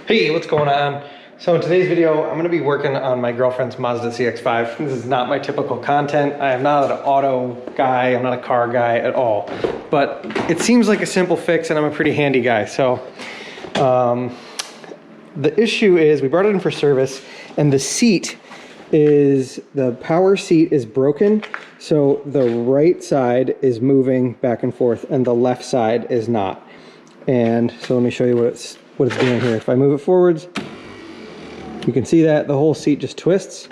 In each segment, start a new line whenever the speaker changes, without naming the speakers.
Hey, what's going on? So in today's video, I'm gonna be working on my girlfriend's Mazda CX-5. This is not my typical content. I am not an auto guy, I'm not a car guy at all. But it seems like a simple fix and I'm a pretty handy guy. So the issue is we brought it in for service and the power seat is broken. So the right side is moving back and forth and the left side is not. And so let me show you what it's doing here. If I move it forwards, you can see that the whole seat just twists.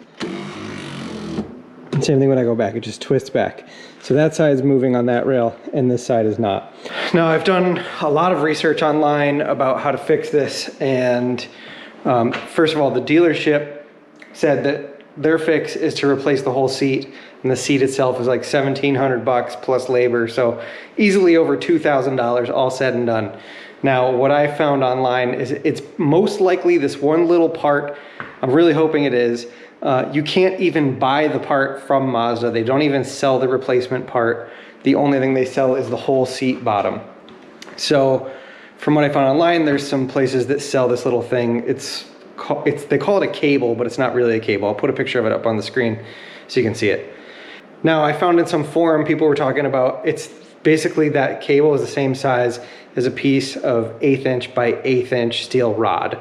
And same thing when I go back, it just twists back. So that side is moving on that rail and this side is not. Now I've done a lot of research online about how to fix this, and first of all, the dealership said that their fix is to replace the whole seat, and the seat itself is like $1,700 plus labor, so easily over $2,000 all said and done. Now, what I found online is it's most likely this one little part. I'm really hoping it is. You can't even buy the part from Mazda. They don't even sell the replacement part. The only thing they sell is the whole seat bottom. So from what I found online, there's some places that sell this little thing. They call it a cable, but it's not really a cable. I'll put a picture of it up on the screen so you can see it. Now, I found in some forum, people were talking about, it's basically that cable is the same size as a piece of 1/8 inch by 1/8 inch steel rod.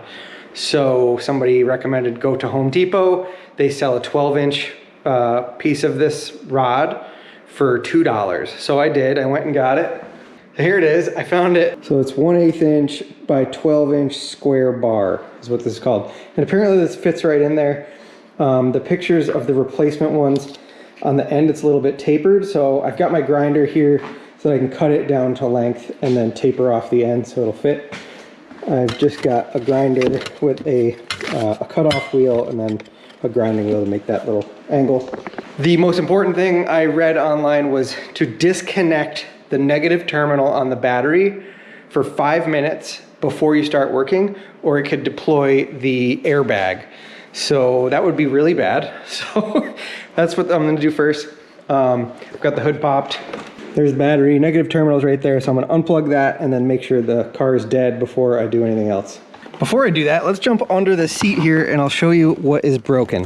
So somebody recommended go to Home Depot. They sell a 12-inch piece of this rod for $2. So I did, I went and got it. Here it is, I found it. So it's 1/8 inch by 12-inch square bar is what this is called. And apparently this fits right in there. The pictures of the replacement ones, on the end it's a little bit tapered. So I've got my grinder here so that I can cut it down to length and then taper off the end so it'll fit. I've just got a grinder with a cutoff wheel and then a grinding wheel to make that little angle. The most important thing I read online was to disconnect the negative terminal on the battery for 5 minutes before you start working, or it could deploy the airbag. So that would be really bad. So that's what I'm gonna do first. I've got the hood popped. There's the battery, negative terminal's right there. So I'm gonna unplug that and then make sure the car is dead before I do anything else. Before I do that, let's jump under the seat here and I'll show you what is broken.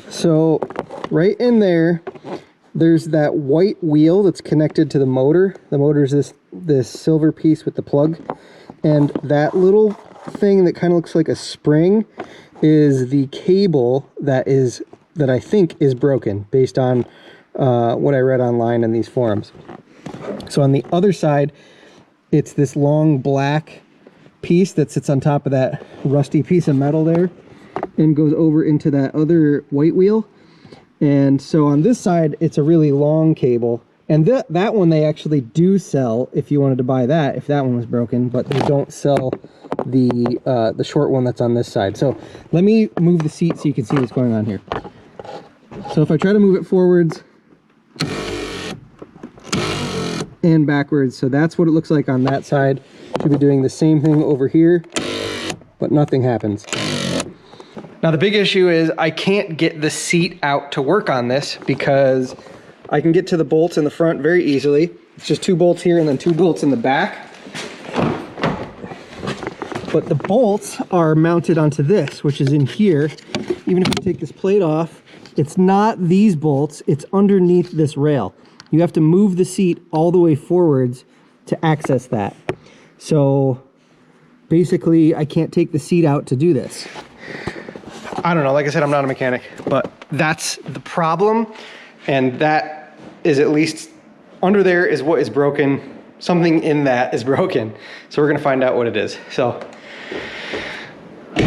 So right in there, there's that white wheel that's connected to the motor. The motor is this silver piece with the plug. And that little thing that kind of looks like a spring is the cable that I think is broken based on what I read online in these forums. So on the other side, it's this long black piece that sits on top of that rusty piece of metal there and goes over into that other white wheel. And so on this side, it's a really long cable. And that one they actually do sell if you wanted to buy that, if that one was broken, but they don't sell the short one that's on this side. So let me move the seat so you can see what's going on here. So if I try to move it forwards and backwards, so that's what it looks like on that side. Should be doing the same thing over here, but nothing happens. Now the big issue is I can't get the seat out to work on this because I can get to the bolts in the front very easily. It's just 2 bolts here and then 2 bolts in the back. But the bolts are mounted onto this, which is in here. Even if you take this plate off, it's not these bolts, it's underneath this rail. You have to move the seat all the way forwards to access that. So basically I can't take the seat out to do this. I don't know, like I said, I'm not a mechanic, but that's the problem. And that is, at least under there is what is broken. Something in that is broken. So we're gonna find out what it is. So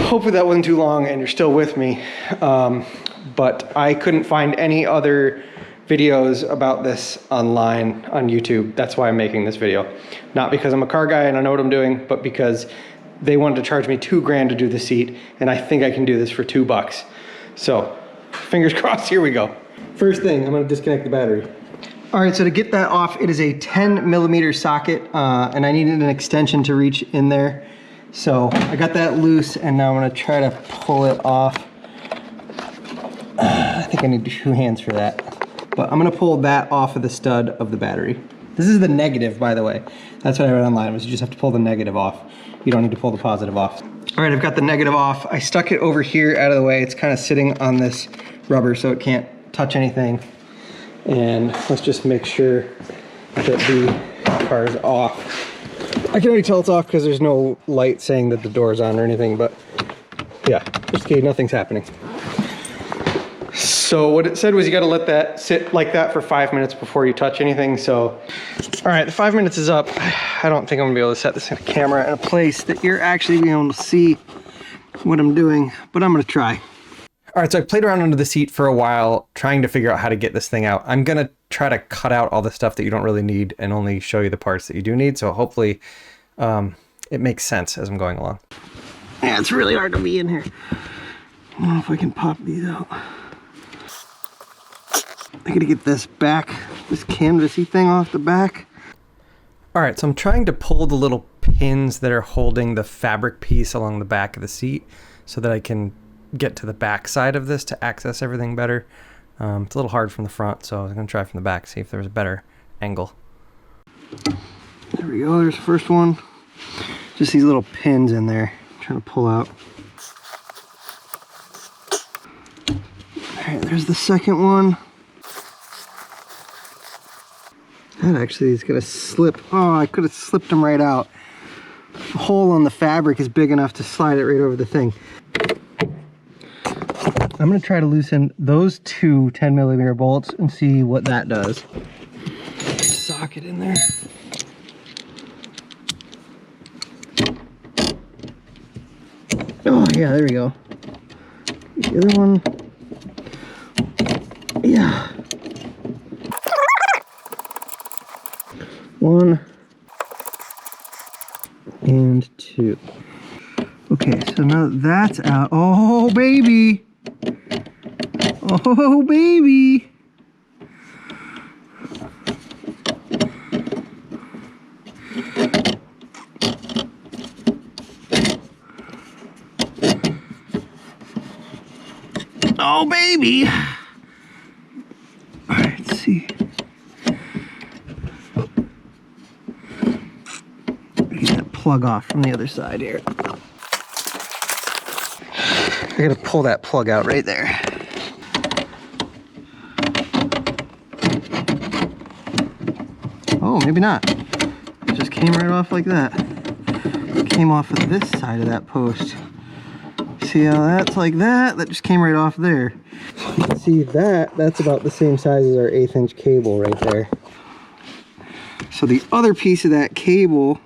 hopefully that wasn't too long and you're still with me. But I couldn't find any other videos about this online on YouTube. That's why I'm making this video. Not because I'm a car guy and I know what I'm doing, but because they wanted to charge me $2 grand to do the seat, and I think I can do this for $2. So fingers crossed, here we go. First thing, I'm gonna disconnect the battery. All right, so to get that off, it is a 10mm socket, and I needed an extension to reach in there. So I got that loose, and now I'm gonna try to pull it off. I think I need 2 hands for that. But I'm gonna pull that off of the stud of the battery. This is the negative, by the way. That's what I read online, was you just have to pull the negative off. you don't need to pull the positive off. All right, I've got the negative off. I stuck it over here out of the way. It's kind of sitting on this rubber so it can't touch anything. And let's just make sure that the car is off. I can already tell it's off because there's no light saying that the door's on or anything, but yeah, just in case nothing's happening. So what it said was you got to let that sit like that for 5 minutes before you touch anything. So, all right, the 5 minutes is up. I don't think I'm gonna be able to set this camera in a place that you're actually being able to see what I'm doing, but I'm gonna try. All right, so I played around under the seat for a while trying to figure out how to get this thing out. I'm gonna try to cut out all the stuff that you don't really need and only show you the parts that you do need. So hopefully it makes sense as I'm going along. Yeah, it's really hard to be in here. I don't know if I can pop these out. I gotta get this back, this canvasy thing off the back. All right, so I'm trying to pull the little pins that are holding the fabric piece along the back of the seat so that I can get to the back side of this to access everything better. It's a little hard from the front, so I'm gonna try from the back, see if there's a better angle. There we go, there's the first one. Just these little pins in there, I'm trying to pull out. All right, there's the second one. That actually is gonna slip. Oh, I could have slipped them right out. The hole on the fabric is big enough to slide it right over the thing. I'm gonna try to loosen those two 10mm bolts and see what that does. Socket in there. Oh yeah, there we go. The other one. Yeah. One and two. Okay, so now that's out. Oh baby! Oh baby! Oh baby! All right, let's see. Get that plug off from the other side here. I gotta pull that plug out right there. Oh, maybe not. It just came right off like that. It came off of this side of that post. See how that's like that? That just came right off there. See that? That's about the same size as our 1/8 inch cable right there. So the other piece of that cable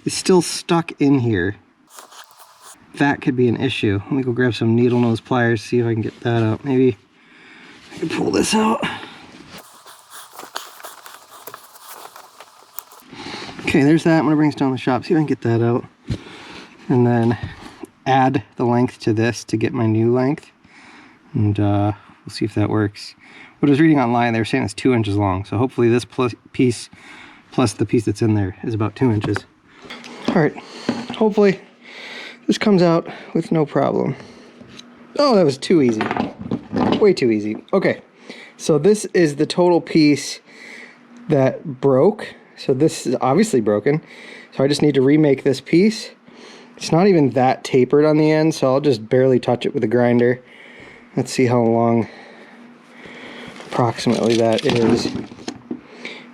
is still stuck in here. That could be an issue. Let me go grab some needle nose pliers, see if I can get that out. Maybe I can pull this out. Okay, there's that. I'm gonna bring this down to the shop, see if I can get that out. And then add the length to this to get my new length. And we'll see if that works. What I was reading online, they were saying it's 2 inches long. So hopefully this piece plus the piece that's in there is about 2 inches. All right, hopefully this comes out with no problem. Oh, that was too easy. Way too easy. Okay, so this is the total piece that broke. So this is obviously broken. So I just need to remake this piece. It's not even that tapered on the end, so I'll just barely touch it with a grinder. Let's see how long approximately that is.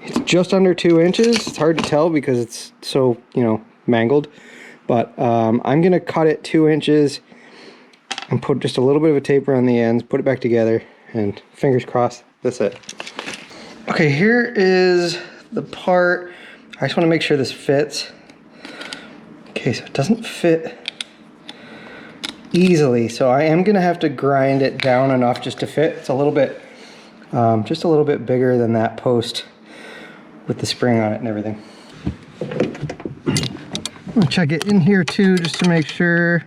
It's just under 2 inches. It's hard to tell because it's so, you know, mangled. But I'm gonna cut it 2 inches and put just a little bit of a taper on the ends, put it back together, and fingers crossed, that's it. Okay, here is the part. I just wanna make sure this fits. Okay, so it doesn't fit easily, so I am gonna have to grind it down enough just to fit. It's a little bit, just a little bit bigger than that post with the spring on it and everything. I'm gonna check it in here too, just to make sure.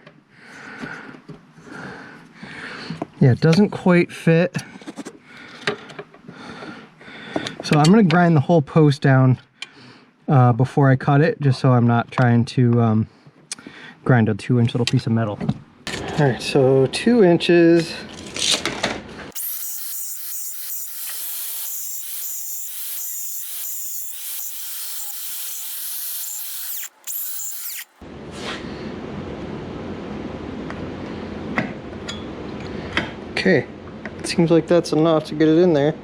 Yeah, it doesn't quite fit. So I'm gonna grind the whole post down before I cut it, just so I'm not trying to grind a 2 inch little piece of metal. All right, so 2 inches. Okay, it seems like that's enough to get it in there.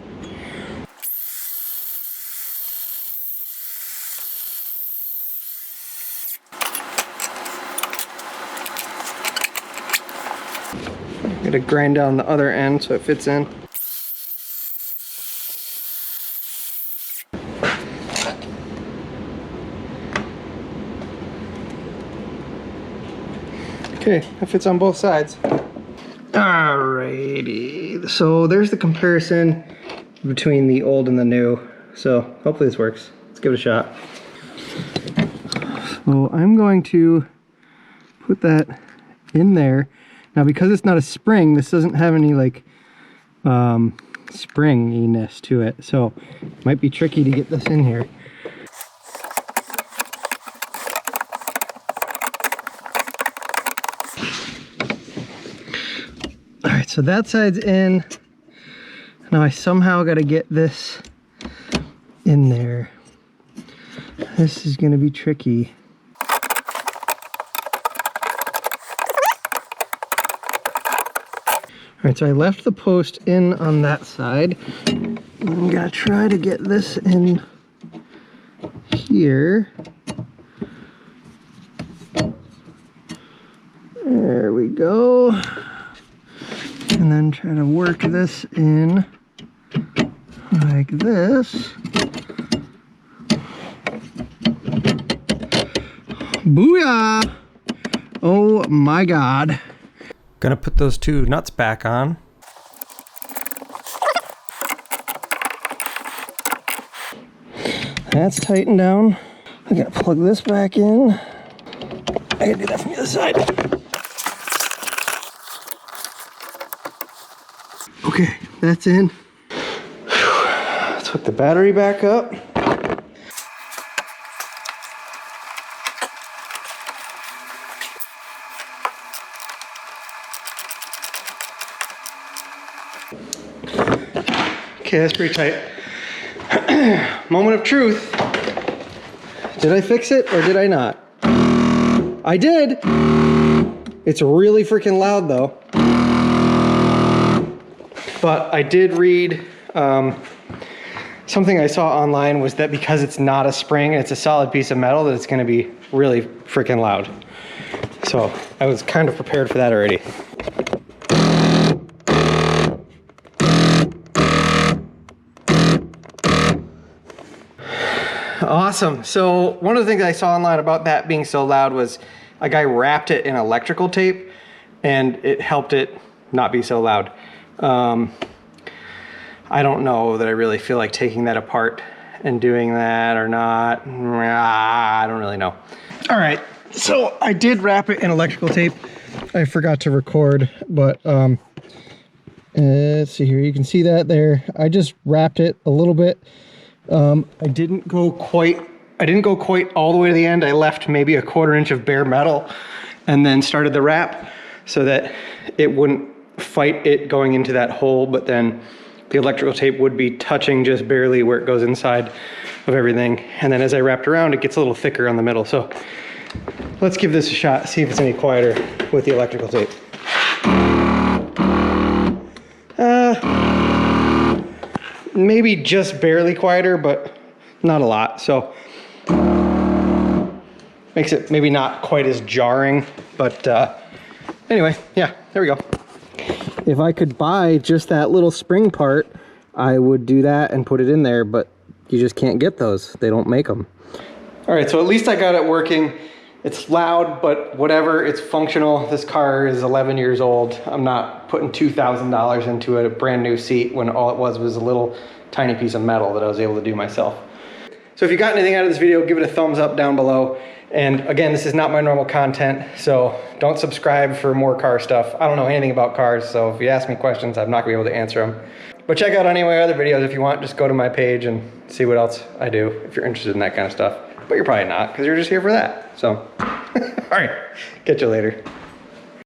I'm gonna grind down the other end so it fits in. Okay, that fits on both sides. Alrighty, so there's the comparison between the old and the new. So hopefully this works. Let's give it a shot. So I'm going to put that in there. Now because it's not a spring, this doesn't have any like springiness to it. So it might be tricky to get this in here. All right, so that side's in. Now I somehow got to get this in there. This is going to be tricky. All right, so I left the post in on that side. I'm going to try to get this in here. There we go. And then try to work this in like this. Booyah! Oh my God. Gonna put those two nuts back on. That's tightened down. I gotta plug this back in. I gotta do that from the other side. Okay, that's in. Let's hook the battery back up. Okay, that's pretty tight. Moment of truth. Did I fix it or did I not? I did. It's really freaking loud though. But I did read something I saw online was that because it's not a spring and it's a solid piece of metal, that it's going to be really freaking loud. So I was kind of prepared for that already. Awesome. So one of the things I saw online about that being so loud was a guy wrapped it in electrical tape and it helped it not be so loud. I don't know that I really feel like taking that apart and doing that or not. I don't really know. All right, so I did wrap it in electrical tape. I forgot to record, but let's see here. You can see that there. I just wrapped it a little bit. I didn't go quite all the way to the end. I left maybe a 1/4 inch of bare metal and then started the wrap so that it wouldn't fight it going into that hole, but then the electrical tape would be touching just barely where it goes inside of everything. And then as I wrapped around, it gets a little thicker on the middle. So let's give this a shot, see if it's any quieter with the electrical tape. Maybe just barely quieter, but not a lot. So makes it maybe not quite as jarring, but anyway, yeah, there we go. If I could buy just that little spring part, I would do that and put it in there, but you just can't get those. They don't make them. All right, so at least I got it working. It's loud, but whatever, it's functional. This car is 11 years old. I'm not putting $2,000 into a brand new seat when all it was a little tiny piece of metal that I was able to do myself. So if you got anything out of this video, give it a thumbs up down below. And again, this is not my normal content, so don't subscribe for more car stuff. I don't know anything about cars, so if you ask me questions, I'm not gonna be able to answer them. But check out any of my other videos if you want. Just go to my page and see what else I do if you're interested in that kind of stuff. But you're probably not, because you're just here for that. So, all right, catch you later.